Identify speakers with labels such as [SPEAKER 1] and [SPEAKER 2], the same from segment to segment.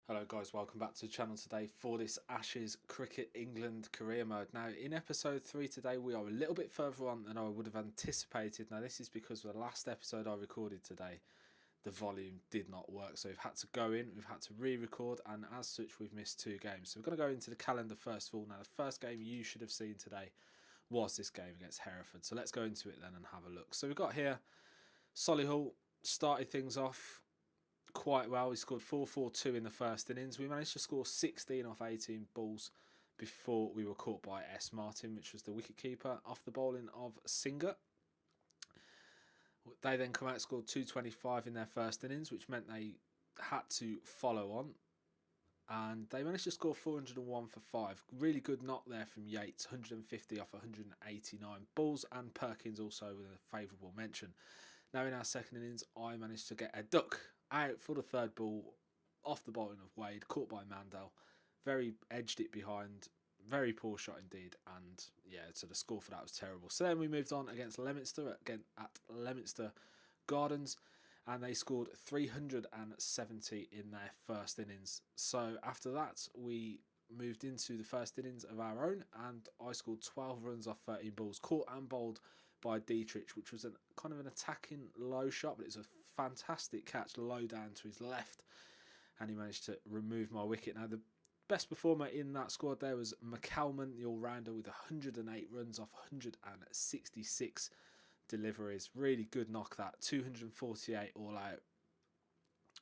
[SPEAKER 1] Hello guys, welcome back to the channel today for this Ashes Cricket England career mode. Now in episode 3 today we are a little bit further on than I would have anticipated. Now this is because the last episode I recorded today, the volume did not work. So we've had to go in, we've had to re-record, and as such we've missed 2 games. So we're going to go into the calendar first of all. Now the first game you should have seen today was this game against Hereford. So let's go into it then and have a look. So we've got here Solihull started things off quite well. We scored 4-4-2 in the first innings. We managed to score 16 off 18 balls before we were caught by S. Martin, which was the wicketkeeper, off the bowling of Singer. They then come out and scored 225 in their first innings, which meant they had to follow on. And they managed to score 401 for 5. Really good knock there from Yates, 150 off 189 balls, and Perkins also with a favourable mention. Now in our second innings, I managed to get a duck out for the third ball off the bowling of Wade, caught by Mandel. Very edged it behind, very poor shot indeed, and yeah, so the score for that was terrible. So then we moved on against Leominster, again at Leominster Gardens, and they scored 370 in their first innings. So after that, we moved into the first innings of our own, and I scored 12 runs off 13 balls, caught and bowled by Dietrich, which was kind of an attacking low shot, but it's a fantastic catch low down to his left, and he managed to remove my wicket. Now the best performer in that squad there was McCalman, the all-rounder, with 108 runs off 166 deliveries. Really good knock that, 248 all out,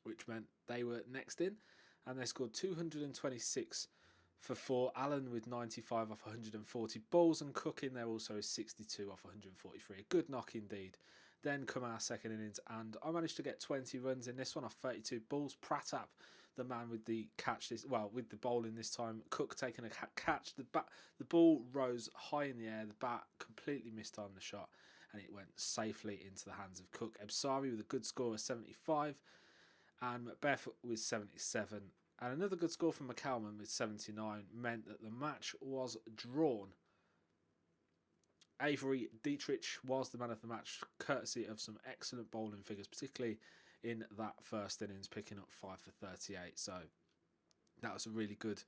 [SPEAKER 1] which meant they were next in, and they scored 226 for 4. Allen with 95 off 140 balls, and Cook in there also 62 off 143. A good knock indeed. Then come our second innings, and I managed to get 20 runs in this one off 32 balls. Pratap, the man with the catch, with the bowling this time. Cook taking a catch. The ball rose high in the air. The bat completely mistimed the shot, and it went safely into the hands of Cook. Ebsari with a good score of 75, and Barefoot with 77. And another good score from McCalman with 79 meant that the match was drawn. Avery Dietrich was the man of the match, courtesy of some excellent bowling figures, particularly in that first innings, picking up 5 for 38. So that was a really good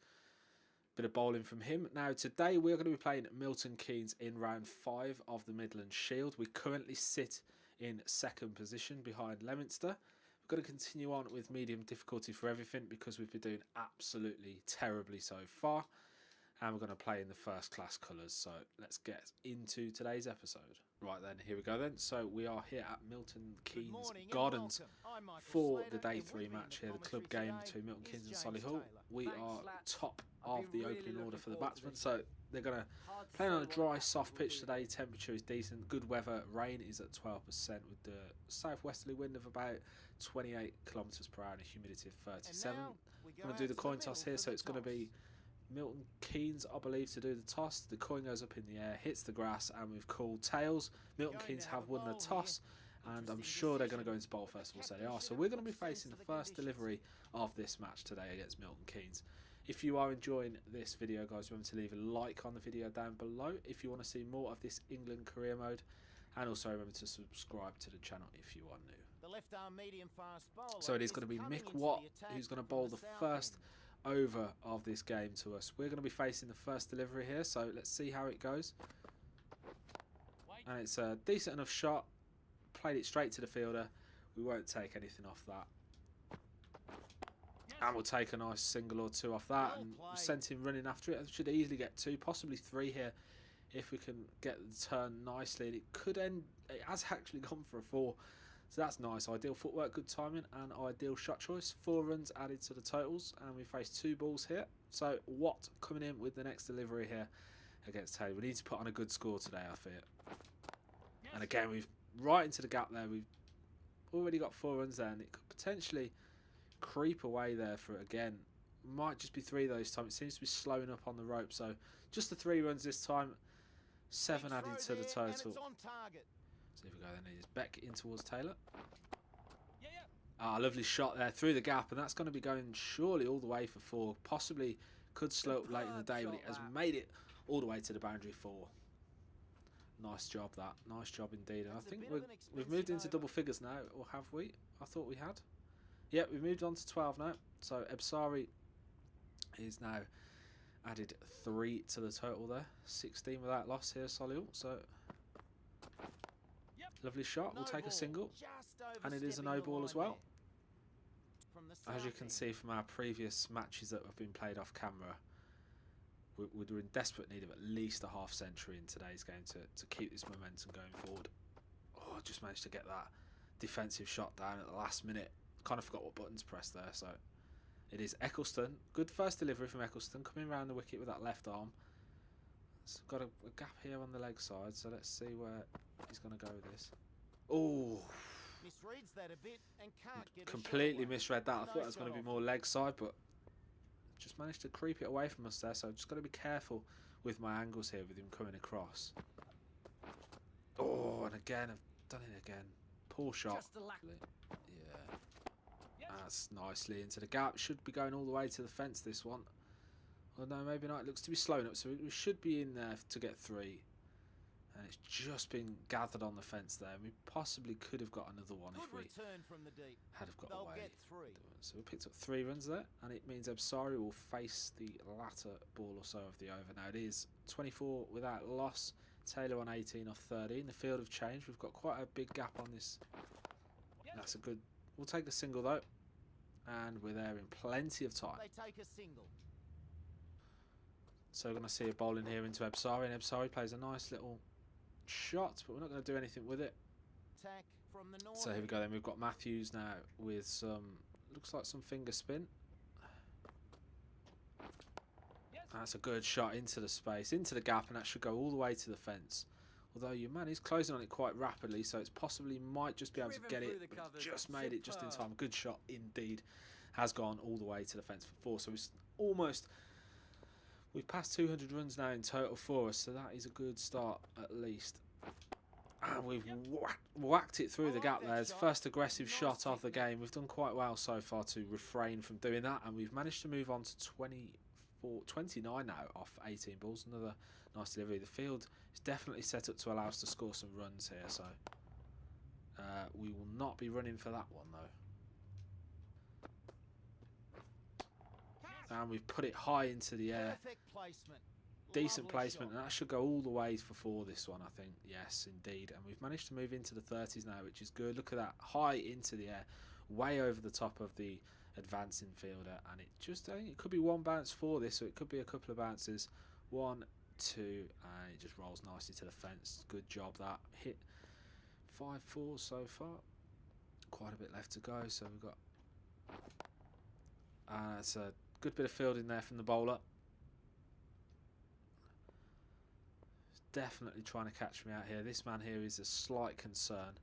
[SPEAKER 1] bit of bowling from him. Now today we're going to be playing Milton Keynes in round 5 of the Midland Shield. We currently sit in second position behind Leominster. We're going to continue on with medium difficulty for everything because we've been doing absolutely terribly so far, and we're going to play in the first class colours. So let's get into today's episode. Right then, here we go then. So we are here at Milton Keynes Gardens for the day 3 match here, the club game between Milton Keynes and Solihull. We are top of the opening order for the batsmen, so they're going to play on a dry, soft pitch today. Temperature is decent, good weather. Rain is at 12% with the southwesterly wind of about 28 kilometres per hour and a humidity of 37. I'm going to do the coin toss here, so it's going to be Milton Keynes, I believe, to do the toss. The coin goes up in the air, hits the grass, and we've called tails. Milton Keynes have won the toss, and I'm sure they're going to go into bowl first of all, so they are. So we're going to be facing the first delivery of this match today against Milton Keynes. If you are enjoying this video, guys, remember to leave a like on the video down below if you want to see more of this England career mode, and also remember to subscribe to the channel if you are new. So it is going to be Mick Watt who's going to bowl the first over of this game to us. We're going to be facing the first delivery here, so let's see how it goes. And it's a decent enough shot. Played it straight to the fielder. We won't take anything off that. And we'll take a nice single or 2 off that, and we'll send him running after it. I should easily get 2, possibly 3 here if we can get the turn nicely. And it could end, it has actually gone for a 4, so that's nice. Ideal footwork, good timing, and ideal shot choice. 4 runs added to the totals, and we face 2 balls here. So Watt coming in with the next delivery here against Taylor. We need to put on a good score today, I fear. And again, we've right into the gap there. We've already got 4 runs there, and it could potentially creep away there for it again. Might just be 3 those time. It seems to be slowing up on the rope, so just the 3 runs this time. 7 added to the total. So here we go then. Here's Beck in towards Taylor. Ah, lovely shot there through the gap, and that's going to be going surely all the way for 4. Possibly could slow up late in the day, but it has made it all the way to the boundary 4. Nice job that. Nice job indeed. And I think we've moved into double figures now, or have we? I thought we had. Yep, we've moved on to 12 now. So Ebsari is now added 3 to the total there. 16 without loss here, Solihull. So lovely shot. We'll take a single, and it is a no ball as well. As you can see from our previous matches that have been played off camera, we're in desperate need of at least a half century in today's game to keep this momentum going forward. Oh, I just managed to get that defensive shot down at the last minute. Kind of forgot what buttons pressed there. So it is Eccleston. Good first delivery from Eccleston, coming around the wicket with that left arm. It's got a gap here on the leg side, so let's see where he's going to go with this. Oh,
[SPEAKER 2] misreads that a bit and can't get
[SPEAKER 1] completely misread that. I thought that was going to be more leg side, but just managed to creep it away from us there. So I've just got to be careful with my angles here with him coming across. Oh, and again, I've done it again. Poor shot. Yeah, that's nicely into the gap. Should be going all the way to the fence, this one. Well, no, maybe not. It looks to be slowing up, so we should be in there to get 3. And it's just been gathered on the fence there. We possibly could have got another one if we had have got away. So we picked up 3 runs there, and it means Ebsari will face the latter ball or so of the over. Now it is 24 without loss. Taylor on 18 off 13. The field have changed. We've got quite a big gap on this. That's a good. We'll take a single though, and we're there in plenty of time.
[SPEAKER 2] They take a single.
[SPEAKER 1] So we're going to see a bowl in here into Ebsari, and Ebsari plays a nice little shot, but we're not going to do anything with it.
[SPEAKER 2] From the north.
[SPEAKER 1] So here we go then. We've got Matthews now with some, looks like some finger spin. That's a good shot into the space, into the gap, and that should go all the way to the fence. Although your man is closing on it quite rapidly, so it's possibly might just be able to get it, but just made it just in time. Good shot indeed. Has gone all the way to the fence for 4. So it's almost, we've passed 200 runs now in total for us, so that is a good start at least. And we've whacked it through the gap there. It's first aggressive shot of the game. We've done quite well so far to refrain from doing that, and we've managed to move on to 29 now off 18 balls. Another nice delivery. The field is definitely set up to allow us to score some runs here, so we will not be running for that one though. And we've put it high into the air. Decent placement, and that should go all the way for 4 this one, I think. Yes, indeed. And we've managed to move into the 30s now, which is good. Look at that, high into the air, way over the top of the advancing fielder, and it just, I think it could be 1 bounce for this, so it could be a couple of bounces. 1, 2, and it just rolls nicely to the fence. Good job that. Hit 5-4 so far. Quite a bit left to go, so we've got, it's a good bit of fielding there from the bowler. Definitely trying to catch me out here. This man here is a slight concern.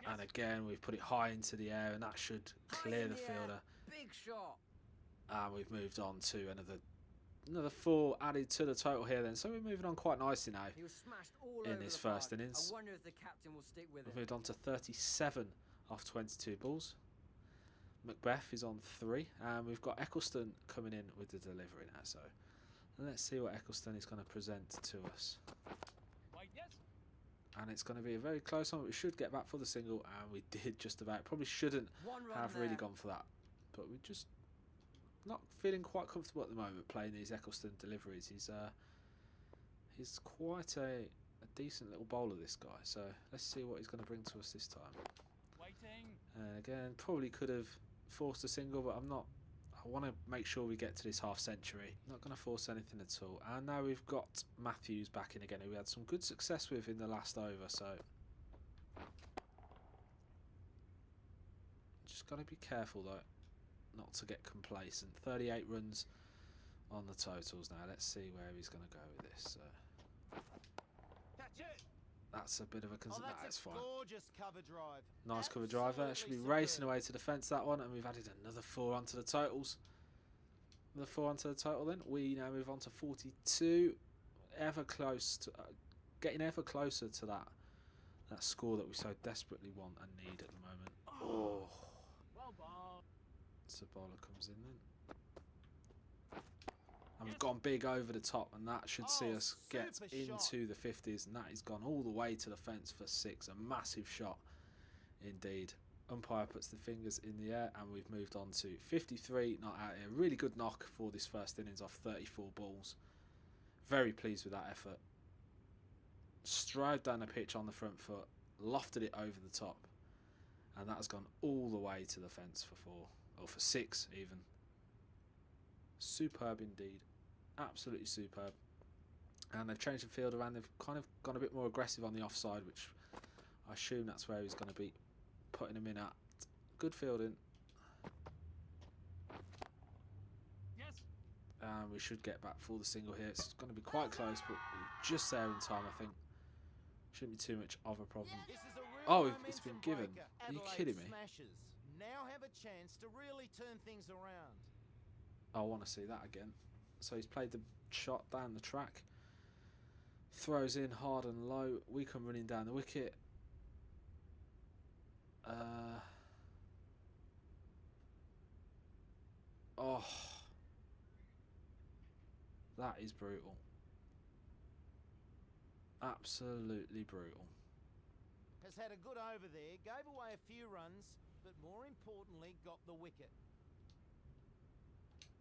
[SPEAKER 1] And again, we've put it high into the air, and that should clear the fielder.
[SPEAKER 2] Big shot.
[SPEAKER 1] And we've moved on to another 4 added to the total here then. So we're moving on quite nicely now in this first innings.
[SPEAKER 2] I wonder if the captain will stick with it.
[SPEAKER 1] We've moved on to 37 off 22 balls. Macbeth is on 3, and we've got Eccleston coming in with the delivery now. So let's see what Eccleston is going to present to us. And it's going to be a very close one. We should get back for the single, and we did just about. Probably shouldn't have really gone for that, but we're just not feeling quite comfortable at the moment playing these Eccleston deliveries. He's quite a decent little bowler, this guy. So let's see what he's going to bring to us this time. And again, probably could have forced a single, but I'm not. I want to make sure we get to this half century. Not going to force anything at all. And now we've got Matthews back in again, who we had some good success with in the last over. So just got to be careful though, not to get complacent. 38 runs on the totals now. Let's see where he's going to go with this. That's a bit of a concern. That's fine.
[SPEAKER 2] Cover drive.
[SPEAKER 1] Nice cover drive there. Should be racing away to the fence, that one. And we've added another 4 onto the totals. Another 4 onto the total then. We now move on to 42. Ever close to, getting ever closer to that score that we so desperately want and need at the moment. Oh. So bowler comes in then. And we've gone big over the top, and that should see us get into the 50s, and that has gone all the way to the fence for 6. A massive shot indeed. Umpire puts the fingers in the air, and we've moved on to 53 not out here. Really good knock for this first innings off 34 balls. Very pleased with that effort. Strode down the pitch on the front foot, lofted it over the top, and that has gone all the way to the fence for 4, or for 6 even. Superb indeed. Absolutely superb. And they've changed the field around. They've kind of gone a bit more aggressive on the offside, which I assume that's where he's going to be putting him in at. Good fielding.
[SPEAKER 2] Yes.
[SPEAKER 1] And we should get back for the single here. It's going to be quite close, but we're just there in time, I think. Shouldn't be too much of a problem. Oh, it's been given. Are you kidding me?
[SPEAKER 2] Smashers now have a chance to really turn things around.
[SPEAKER 1] I want to see that again. So he's played the shot down the track. Throws in hard and low. We come running down the wicket. Oh, that is brutal. Absolutely brutal.
[SPEAKER 2] Has had a good over there, gave away a few runs, but more importantly got the wicket.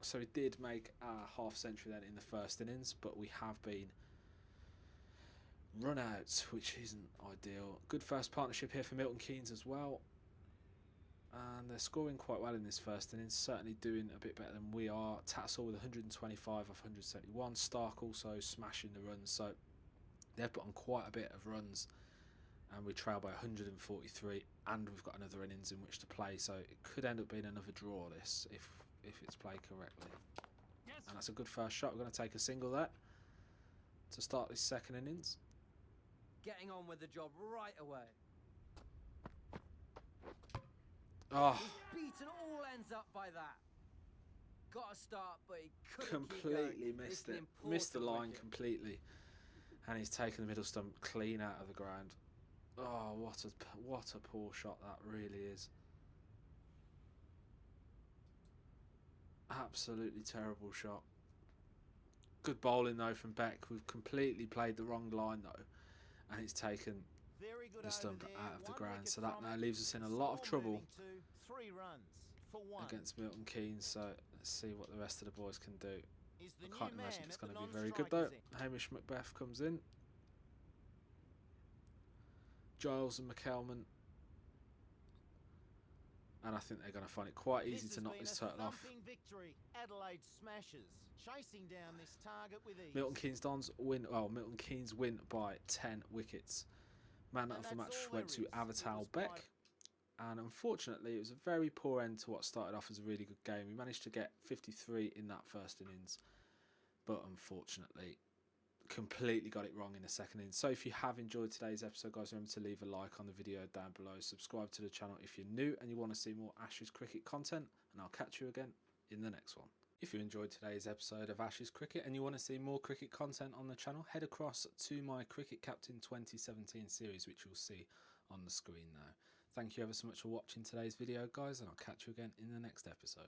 [SPEAKER 1] So he did make a half century then in the first innings, but we have been run out, which isn't ideal. Good first partnership here for Milton Keynes as well. And they're scoring quite well in this first innings, certainly doing a bit better than we are. Tatzel with 125 off 171. Stark also smashing the runs, so they've put on quite a bit of runs. And we trail by 143, and we've got another innings in which to play, so it could end up being another draw this if it's played correctly. Yes. And that's a good first shot. We're going to take a single there to start this second innings.
[SPEAKER 2] Getting on with the job right away.
[SPEAKER 1] Oh,
[SPEAKER 2] He's beaten all ends up by that. Got a start, but he couldn't
[SPEAKER 1] completely missed it. Missed the line
[SPEAKER 2] wicket.
[SPEAKER 1] completely, and he's taken the middle stump clean out of the ground. Oh, what a poor shot that really is. Absolutely terrible shot. Good bowling though from Beck. We've completely played the wrong line though, and he's taken the stump out of the ground. So that now leaves us in a lot of trouble
[SPEAKER 2] 3 runs for 1
[SPEAKER 1] against Milton Keynes. So let's see what the rest of the boys can do.
[SPEAKER 2] Is the
[SPEAKER 1] I can't
[SPEAKER 2] new
[SPEAKER 1] imagine
[SPEAKER 2] man
[SPEAKER 1] it's
[SPEAKER 2] at
[SPEAKER 1] going
[SPEAKER 2] the
[SPEAKER 1] to be very good though.
[SPEAKER 2] non-strikers end.
[SPEAKER 1] Hamish Macbeth comes in. Giles and McKelman. And I think they're going to find it quite easy to knock this turtle off.
[SPEAKER 2] Victory. Adelaide Smashers chasing down this target with ease.
[SPEAKER 1] Milton Keynes Dons win. Well, Milton Keynes win by 10 wickets. Man of the match went to Avatal Beck. And unfortunately, it was a very poor end to what started off as a really good game. We managed to get 53 in that first innings, but unfortunately, completely got it wrong in the second innings. So if you have enjoyed today's episode, guys, remember to leave a like on the video down below. Subscribe to the channel if you're new and you want to see more Ashes cricket content, and I'll catch you again in the next one. If you enjoyed today's episode of Ashes Cricket and you want to see more cricket content on the channel, head across to my Cricket Captain 2017 series, which you'll see on the screen now. Thank you ever so much for watching today's video, guys, and I'll catch you again in the next episode.